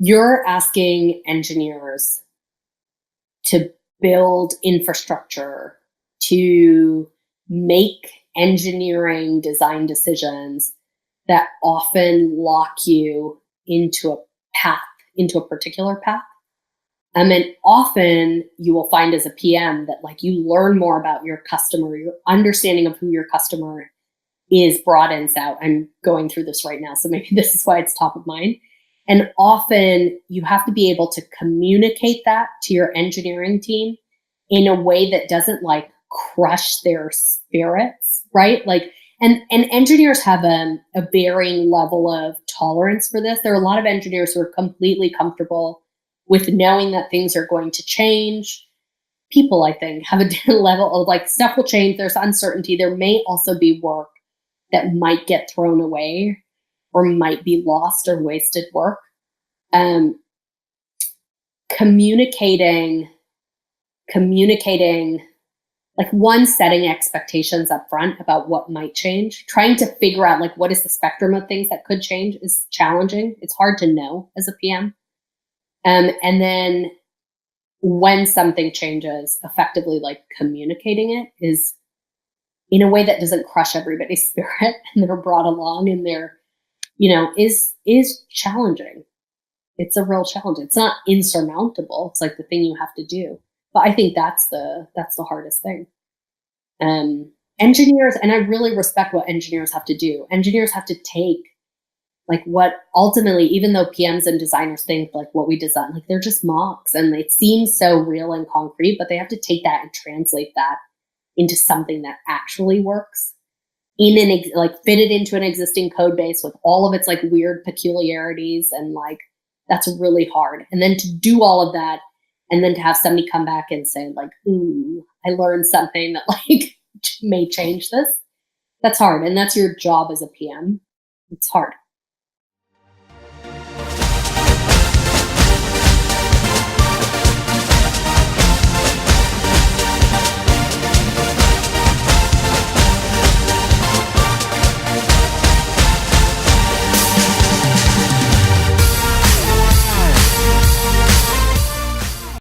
You're asking engineers to build infrastructure, to make engineering design decisions that often lock you into a path, into a particular path. And often you will find as a PM that like you learn more about your customer, your understanding of who your customer is broadens out. I'm going through this right now, so maybe this is why it's top of mind. And often you have to be able to communicate that to your engineering team in a way that doesn't like crush their spirits, right? Like, and engineers have a varying level of tolerance for this. There are a lot of engineers who are completely comfortable with knowing that things are going to change. People, I think, have a different level of like stuff will change. There's uncertainty. There may also be work that might get thrown away or might be lost or wasted work. Communicating, like one, setting expectations up front about what might change, trying to figure out like what is the spectrum of things that could change is challenging. It's hard to know as a PM. And then when something changes, effectively like communicating it is in a way that doesn't crush everybody's spirit and they're brought along and they're, is challenging. It's a real challenge. It's not insurmountable. It's like the thing you have to do. But I think that's the hardest thing. Engineers, and I really respect what engineers have to do. Engineers have to take like what ultimately, even though PMs and designers think like what we design, like they're just mocks and it seems so real and concrete, but they have to take that and translate that into something that actually works like fit it into an existing code base with all of its like weird peculiarities. And like, that's really hard. And then to do all of that and then to have somebody come back and say like, ooh, I learned something that like may change this. That's hard. And that's your job as a PM. It's hard.